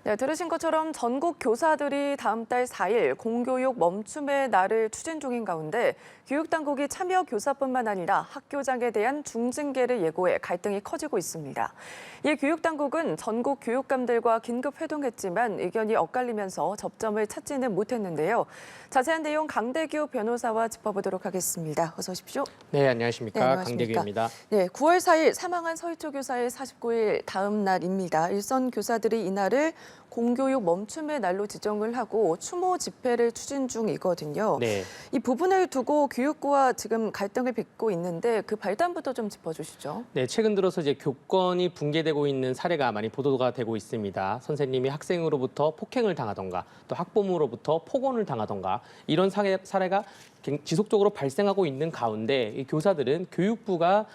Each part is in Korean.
네, 들으신 것처럼 전국 교사들이 다음 달 4일 공교육 멈춤의 날을 추진 중인 가운데 교육당국이 참여 교사뿐만 아니라 학교장에 대한 중징계를 예고해 갈등이 커지고 있습니다. 이에 교육당국은 전국 교육감들과 긴급 회동했지만 의견이 엇갈리면서 접점을 찾지는 못했는데요. 자세한 내용 강대규 변호사와 짚어보도록 하겠습니다. 어서 오십시오. 네, 안녕하십니까. 네, 안녕하십니까. 강대규입니다. 네, 9월 4일 사망한 서희초 교사의 49일 다음 날입니다. 일선 교사들이 이날을 공교육 멈춤의 날로 지정을 하고 추모 집회를 추진 중이거든요. 네. 이 부분을 두고 교육부와 지금 갈등을 빚고 있는데 그 발단부터 좀 짚어주시죠. 네, 최근 들어서 이제 교권이 붕괴되고 있는 사례가 많이 보도가 되고 있습니다. 선생님이 학생으로부터 폭행을 당하던가 또 학부모로부터 폭언을 당하던가 이런 사례가 지속적으로 발생하고 있는 가운데 이 교사들은 교육부가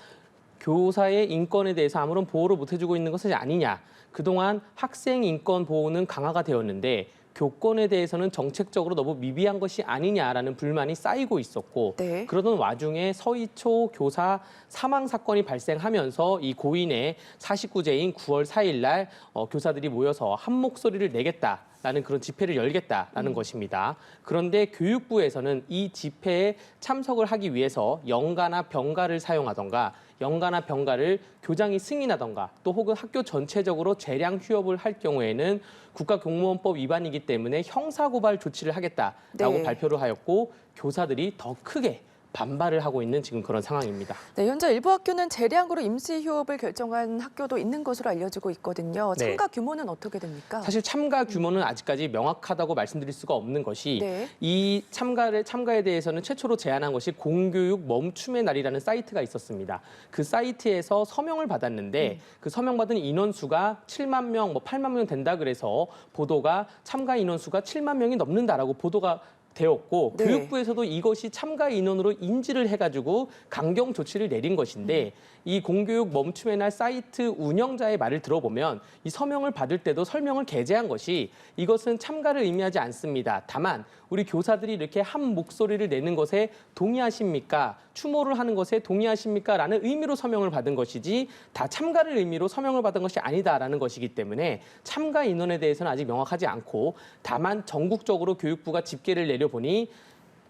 교사의 인권에 대해서 아무런 보호를 못 해주고 있는 것은 아니냐. 그동안 학생 인권 보호는 강화가 되었는데 교권에 대해서는 정책적으로 너무 미비한 것이 아니냐라는 불만이 쌓이고 있었고 네. 그러던 와중에 서희초 교사 사망 사건이 발생하면서 이 고인의 49제인 9월 4일 날 교사들이 모여서 한 목소리를 내겠다라는 그런 집회를 열겠다라는 것입니다. 그런데 교육부에서는 이 집회에 참석을 하기 위해서 연가나 병가를 사용하던가 연가나 병가를 교장이 승인하던가 또 혹은 학교 전체적으로 재량 휴업을 할 경우에는 국가공무원법 위반이기 때문에 형사고발 조치를 하겠다라고 네. 발표를 하였고 교사들이 더 크게 반발을 하고 있는 지금 그런 상황입니다. 네, 현재 일부 학교는 재량으로 임시 휴업을 결정한 학교도 있는 것으로 알려지고 있거든요. 네. 참가 규모는 어떻게 됩니까? 사실 참가 규모는 아직까지 명확하다고 말씀드릴 수가 없는 것이 네. 이 참가에 대해서는 최초로 제안한 것이 공교육 멈춤의 날이라는 사이트가 있었습니다. 그 사이트에서 서명을 받았는데 그 서명받은 인원수가 7만 명, 8만 명 된다 그래서 보도가 참가 인원수가 7만 명이 넘는다라고 보도가 되었고 네. 교육부에서도 이것이 참가 인원으로 인지를 해가지고 강경 조치를 내린 것인데 이 공교육 멈춤의 날 사이트 운영자의 말을 들어보면 이 서명을 받을 때도 설명을 게재한 것이 이것은 참가를 의미하지 않습니다. 다만 우리 교사들이 이렇게 한 목소리를 내는 것에 동의하십니까? 추모를 하는 것에 동의하십니까? 라는 의미로 서명을 받은 것이지 다 참가를 의미로 서명을 받은 것이 아니다라는 것이기 때문에 참가 인원에 대해서는 아직 명확하지 않고 다만 전국적으로 교육부가 집계를 내려보니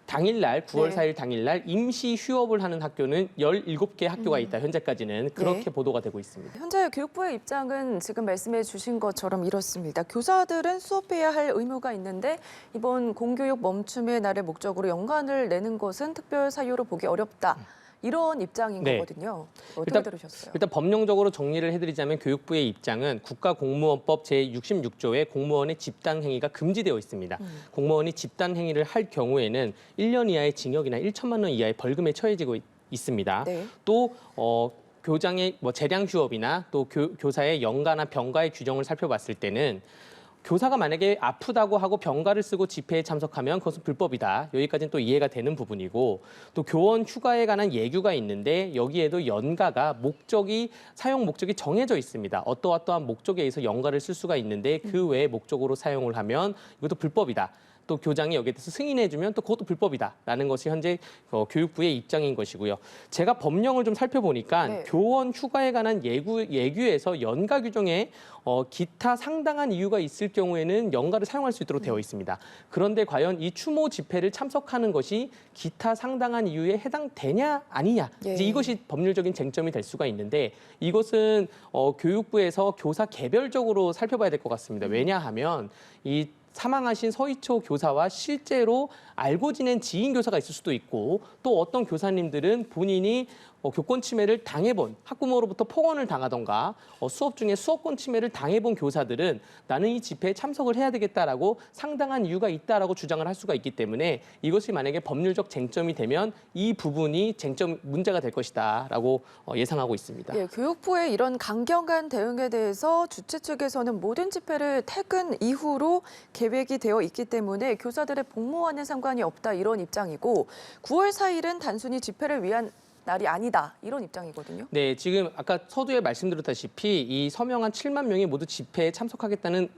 당일날 9월 네. 4일 당일날 임시 휴업을 하는 학교는 17개 학교가 있다. 현재까지는 그렇게 네. 보도가 되고 있습니다. 현재 교육부의 입장은 지금 말씀해 주신 것처럼 이렇습니다. 교사들은 수업해야 할 의무가 있는데 이번 공교육 멈춤의 날을 목적으로 연간을 내는 것은 특별 사유로 보기 어렵다. 이런 입장인 네. 거거든요. 어떻게 들으셨어요? 일단 법령적으로 정리를 해드리자면 교육부의 입장은 국가공무원법 제66조에 공무원의 집단행위가 금지되어 있습니다. 공무원이 집단행위를 할 경우에는 1년 이하의 징역이나 1천만 원 이하의 벌금에 처해지고 있습니다. 네. 또 교장의 재량 휴업이나 또 교사의 연가나 병가의 규정을 살펴봤을 때는 교사가 만약에 아프다고 하고 병가를 쓰고 집회에 참석하면 그것은 불법이다. 여기까지는 또 이해가 되는 부분이고 또 교원 휴가에 관한 예규가 있는데 여기에도 연가가 사용 목적이 정해져 있습니다. 어떠한 목적에 의해서 연가를 쓸 수가 있는데 그 외의 목적으로 사용을 하면 이것도 불법이다. 또 교장이 여기에 대해서 승인해주면 또 그것도 불법이다라는 것이 현재 교육부의 입장인 것이고요. 제가 법령을 좀 살펴보니까 네. 교원 휴가에 관한 예규에서 연가 규정에 기타 상당한 이유가 있을 경우에는 연가를 사용할 수 있도록 되어 있습니다. 그런데 과연 이 추모 집회를 참석하는 것이 기타 상당한 이유에 해당되냐 아니냐 예. 이제 이것이 법률적인 쟁점이 될 수가 있는데 이것은 교육부에서 교사 개별적으로 살펴봐야 될 것 같습니다. 왜냐하면 이 사망하신 서희초 교사와 실제로 알고 지낸 지인 교사가 있을 수도 있고 또 어떤 교사님들은 본인이 교권 침해를 당해본 학부모로부터 폭언을 당하던가 수업 중에 수업권 침해를 당해본 교사들은 나는 이 집회에 참석을 해야 되겠다라고 상당한 이유가 있다라고 주장을 할 수가 있기 때문에 이것이 만약에 법률적 쟁점이 되면 이 부분이 문제가 될 것이다라고 예상하고 있습니다. 예, 교육부의 이런 강경한 대응에 대해서 주최 측에서는 모든 집회를 퇴근 이후로 계획이 되어 있기 때문에 교사들의 복무와는 상관이 없다 이런 입장이고 9월 4일은 단순히 집회를 위한 날이 아니다 이런 입장이거든요. 네, 지금 아까 서두에 말씀드렸다시피 이 서명한 7만 명이 모두 집회에 참석하겠다는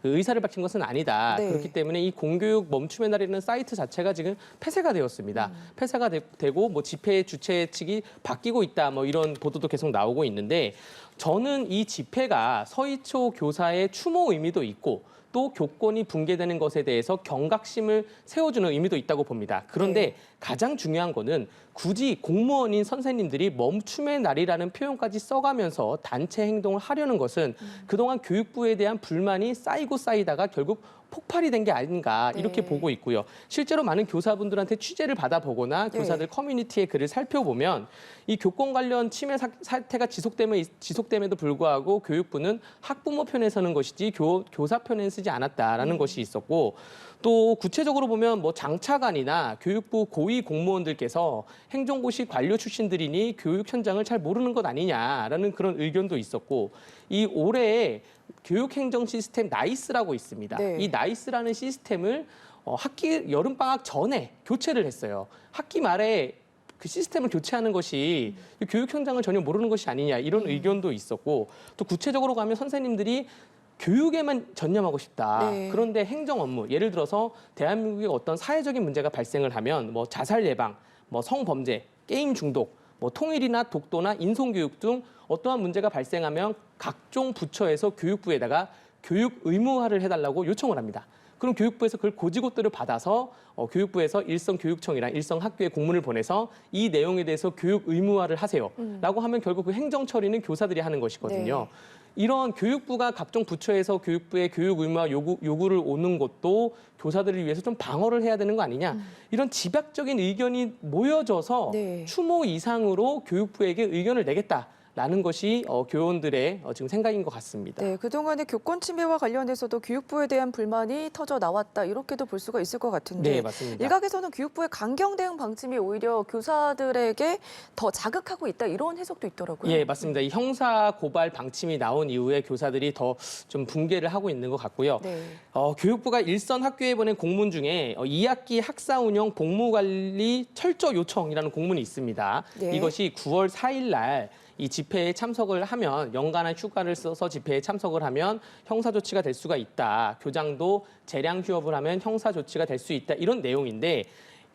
의사를 밝힌 것은 아니다. 네. 그렇기 때문에 이 공교육 멈춤의 날이라는 사이트 자체가 지금 폐쇄가 되었습니다. 폐쇄가 되고 집회 주최 측이 바뀌고 있다 이런 보도도 계속 나오고 있는데 저는 이 집회가 서희초 교사의 추모 의미도 있고 또 교권이 붕괴되는 것에 대해서 경각심을 세워주는 의미도 있다고 봅니다. 그런데 네. 가장 중요한 거는 굳이 공무원인 선생님들이 멈춤의 날이라는 표현까지 써가면서 단체 행동을 하려는 것은 그동안 교육부에 대한 불만이 쌓이고 쌓이다가 결국 폭발이 된 게 아닌가 이렇게 네. 보고 있고요. 실제로 많은 교사분들한테 취재를 받아보거나 교사들 커뮤니티의 글을 살펴보면 이 교권 관련 침해 사태가 지속됨에도 불구하고 교육부는 학부모 편에 서는 것이지 교사 편에 쓰지 않았다라는 것이 있었고 또 구체적으로 보면 뭐 장차관이나 교육부 고위 공무원들께서 행정고시 관료 출신들이니 교육 현장을 잘 모르는 것 아니냐라는 그런 의견도 있었고 이 올해 교육행정 시스템 나이스라고 있습니다. 네. 이 나이스라는 시스템을 학기 여름방학 전에 교체를 했어요. 학기 말에 그 시스템을 교체하는 것이 교육 현장을 전혀 모르는 것이 아니냐 이런 의견도 있었고 또 구체적으로 가면 선생님들이 교육에만 전념하고 싶다. 네. 그런데 행정 업무, 예를 들어서 대한민국에 어떤 사회적인 문제가 발생을 하면 뭐 자살 예방, 뭐 성범죄, 게임 중독, 뭐 통일이나 독도나 인성교육 등 어떠한 문제가 발생하면 각종 부처에서 교육부에다가 교육 의무화를 해달라고 요청을 합니다. 그럼 교육부에서 그걸 고지고대로 받아서 교육부에서 일선교육청이랑 일선학교에 공문을 보내서 이 내용에 대해서 교육 의무화를 하세요라고 하면 결국 그 행정 처리는 교사들이 하는 것이거든요. 네. 이런 교육부가 각종 부처에서 교육부의 교육 의무화 요구를 오는 것도 교사들을 위해서 좀 방어를 해야 되는 거 아니냐. 이런 집약적인 의견이 모여져서 네. 추모 이상으로 교육부에게 의견을 내겠다라는 것이 교원들의 지금 생각인 것 같습니다. 네, 그동안의 교권 침해와 관련해서도 교육부에 대한 불만이 터져 나왔다 이렇게도 볼 수가 있을 것 같은데 네, 맞습니다. 일각에서는 교육부의 강경 대응 방침이 오히려 교사들에게 더 자극하고 있다 이런 해석도 있더라고요. 예, 맞습니다. 이 형사 고발 방침이 나온 이후에 교사들이 더 좀 붕괴를 하고 있는 것 같고요. 네. 교육부가 일선 학교에 보낸 공문 중에 2학기 학사 운영 복무 관리 철저 요청이라는 공문이 있습니다. 네. 이것이 9월 4일 날 이 집회에 참석을 하면 연간한 휴가를 써서 집회에 참석을 하면 형사 조치가 될 수가 있다. 교장도 재량 휴업을 하면 형사 조치가 될 수 있다. 이런 내용인데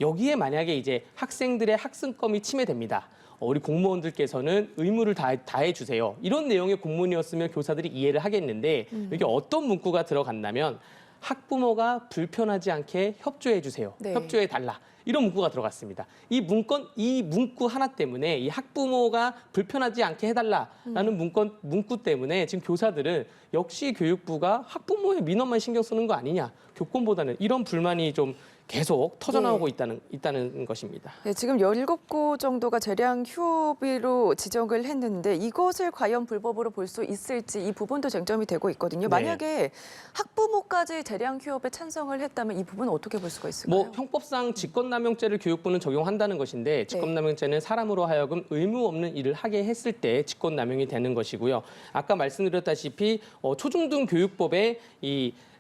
여기에 만약에 이제 학생들의 학습권이 침해됩니다. 우리 공무원들께서는 의무를 다해 주세요. 이런 내용의 공문이었으면 교사들이 이해를 하겠는데 여기 어떤 문구가 들어갔냐면 학부모가 불편하지 않게 협조해 주세요. 네. 협조해 달라. 이런 문구가 들어갔습니다. 이 문구 하나 때문에 이 학부모가 불편하지 않게 해달라라는 문구 때문에 지금 교사들은 역시 교육부가 학부모의 민원만 신경 쓰는 거 아니냐. 교권보다는 이런 불만이 좀 계속 터져나오고 있다는 것입니다. 네, 지금 17곳 정도가 재량 휴업일로 지정을 했는데 이것을 과연 불법으로 볼 수 있을지 이 부분도 쟁점이 되고 있거든요. 네. 만약에 학부모까지 재량 휴업에 찬성을 했다면 이 부분은 어떻게 볼 수가 있을까요? 뭐 형법상 직권남용죄를 교육부는 적용한다는 것인데 직권남용죄는 사람으로 하여금 의무 없는 일을 하게 했을 때 직권남용이 되는 것이고요. 아까 말씀드렸다시피 초중등 교육법에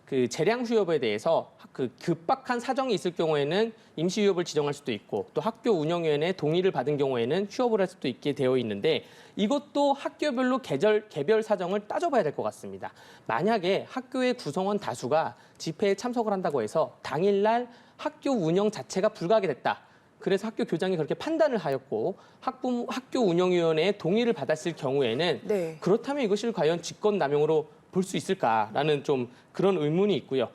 그 재량 휴업에 대해서 그 급박한 사정이 있을 경우에는 임시 휴업을 지정할 수도 있고 또 학교 운영위원회의 동의를 받은 경우에는 휴업을 할 수도 있게 되어 있는데 이것도 학교별로 개별 사정을 따져봐야 될 것 같습니다. 만약에 학교의 구성원 다수가 집회에 참석을 한다고 해서 당일날 학교 운영 자체가 불가하게 됐다. 그래서 학교 교장이 그렇게 판단을 하였고 학교 운영위원회의 동의를 받았을 경우에는 네. 그렇다면 이것을 과연 직권남용으로 볼 수 있을까라는 좀 그런 의문이 있고요.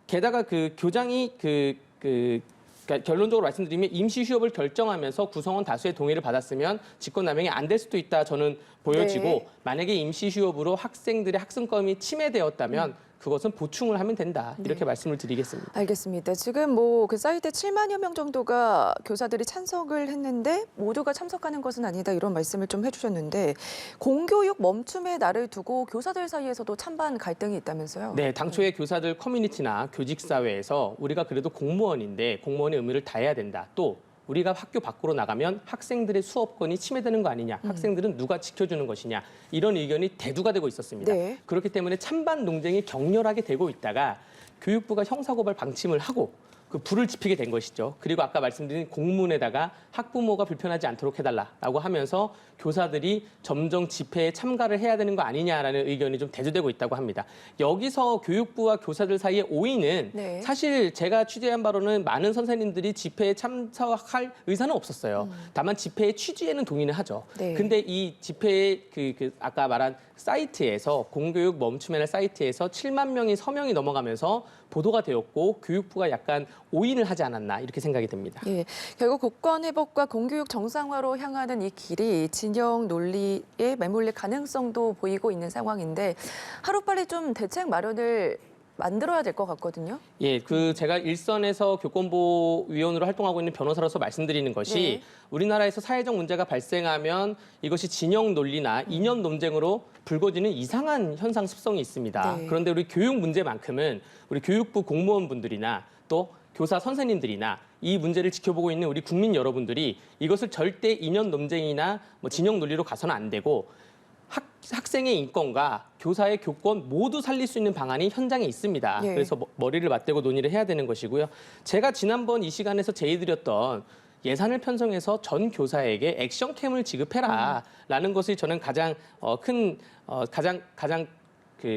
게다가 그 교장이 그러니까 결론적으로 말씀드리면 임시 휴업을 결정하면서 구성원 다수의 동의를 받았으면 직권남용이 안 될 수도 있다 저는 보여지고 네. 만약에 임시 휴업으로 학생들의 학습권이 침해되었다면 그것은 보충을 하면 된다 이렇게 말씀을 드리겠습니다. 알겠습니다. 지금 뭐 그 사이트에 7만여 명 정도가 교사들이 참석을 했는데 모두가 참석하는 것은 아니다 이런 말씀을 좀 해주셨는데 공교육 멈춤의 날을 두고 교사들 사이에서도 찬반 갈등이 있다면서요? 네, 당초에 교사들 커뮤니티나 교직사회에서 우리가 그래도 공무원인데 공무원의 의무를 다해야 된다. 또 우리가 학교 밖으로 나가면 학생들의 수업권이 침해되는 거 아니냐. 학생들은 누가 지켜주는 것이냐. 이런 의견이 대두가 되고 있었습니다. 네. 그렇기 때문에 찬반 논쟁이 격렬하게 되고 있다가 교육부가 형사고발 방침을 하고 그 불을 지피게 된 것이죠. 그리고 아까 말씀드린 공문에다가 학부모가 불편하지 않도록 해달라라고 하면서 교사들이 점점 집회에 참가를 해야 되는 거 아니냐라는 의견이 좀 대두되고 있다고 합니다. 여기서 교육부와 교사들 사이의 오인은 네. 사실 제가 취재한 바로는 많은 선생님들이 집회에 참석할 의사는 없었어요. 다만 집회의 취지에는 동의는 하죠. 네. 근데 이 집회의 아까 말한 사이트에서 공교육 멈춤의 날 사이트에서 7만 명이 서명이 넘어가면서 보도가 되었고 교육부가 약간 오인을 하지 않았나 이렇게 생각이 됩니다. 예, 결국 교권 회복과 공교육 정상화로 향하는 이 길이 진영 논리에 매몰릴 가능성도 보이고 있는 상황인데 하루빨리 좀 대책 마련을 만들어야 될 것 같거든요. 예, 제가 일선에서 교권보호위원으로 활동하고 있는 변호사로서 말씀드리는 것이 네. 우리나라에서 사회적 문제가 발생하면 이것이 진영 논리나 이념 논쟁으로 불거지는 이상한 현상 습성이 있습니다. 네. 그런데 우리 교육 문제만큼은 우리 교육부 공무원분들이나 또 교사 선생님들이나 이 문제를 지켜보고 있는 우리 국민 여러분들이 이것을 절대 이념 논쟁이나 뭐 진영 논리로 가서는 안 되고 학생의 인권과 교사의 교권 모두 살릴 수 있는 방안이 현장에 있습니다. 예. 그래서 머리를 맞대고 논의를 해야 되는 것이고요. 제가 지난번 이 시간에서 제의드렸던 예산을 편성해서 전 교사에게 액션캠을 지급해라라는 것이 저는 가장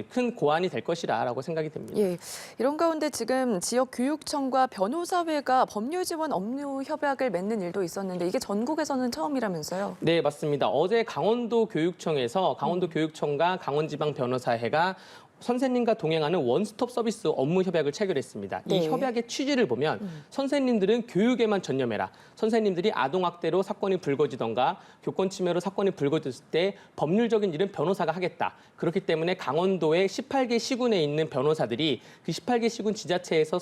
큰 고안이 될 것이라고 생각이 됩니다. 예, 이런 가운데 지금 지역 교육청과 변호사회가 법률 지원 업무 협약을 맺는 일도 있었는데 이게 전국에서는 처음이라면서요? 네, 맞습니다. 어제 강원도 교육청과 강원지방변호사회가 선생님과 동행하는 원스톱 서비스 업무 협약을 체결했습니다. 네. 이 협약의 취지를 보면 선생님들은 교육에만 전념해라. 선생님들이 아동학대로 사건이 불거지던가 교권 침해로 사건이 불거졌을 때 법률적인 일은 변호사가 하겠다. 그렇기 때문에 강원도의 18개 시군에 있는 변호사들이 그 18개 시군 지자체에서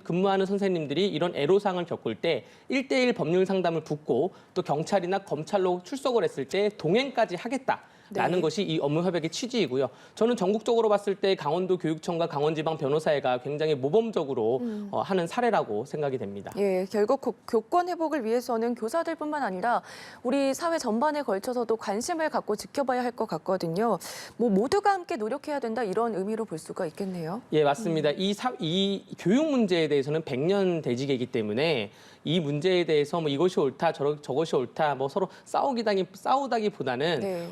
근무하는 선생님들이 이런 애로사항을 겪을 때 1대1 법률 상담을 붙고 또 경찰이나 검찰로 출석을 했을 때 동행까지 하겠다. 라는 네. 것이 이 업무 협약의 취지이고요. 저는 전국적으로 봤을 때 강원도 교육청과 강원지방 변호사회가 굉장히 모범적으로 하는 사례라고 생각이 됩니다. 예, 결국 교권 회복을 위해서는 교사들뿐만 아니라 우리 사회 전반에 걸쳐서도 관심을 갖고 지켜봐야 할 것 같거든요. 뭐 모두가 함께 노력해야 된다 이런 의미로 볼 수가 있겠네요. 예, 맞습니다. 이 교육 문제에 대해서는 100년 대직이기 때문에 이 문제에 대해서 뭐 이것이 옳다, 저것이 옳다, 뭐 서로 싸우다기보다는 네.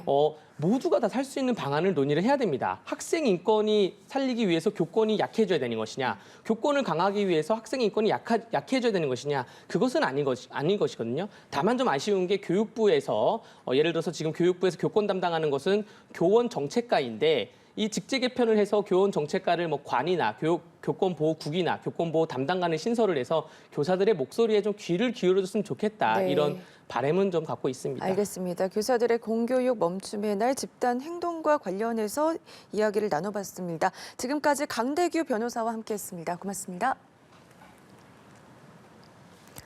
모두가 다 살 수 있는 방안을 논의를 해야 됩니다. 학생 인권이 살리기 위해서 교권이 약해져야 되는 것이냐, 교권을 강하기 위해서 학생 인권이 약해져야 되는 것이냐, 그것은 아닌 것이거든요. 다만 좀 아쉬운 게 교육부에서 예를 들어서 지금 교육부에서 교권 담당하는 것은 교원 정책과인데 이 직제 개편을 해서 교원 정책과를 뭐 관이나 교권보호국이나 교권보호 담당관을 신설을 해서 교사들의 목소리에 좀 귀를 기울여줬으면 좋겠다. 네. 이런 바람은 좀 갖고 있습니다. 알겠습니다. 교사들의 공교육 멈춤의 날 집단 행동과 관련해서 이야기를 나눠봤습니다. 지금까지 강대규 변호사와 함께했습니다. 고맙습니다.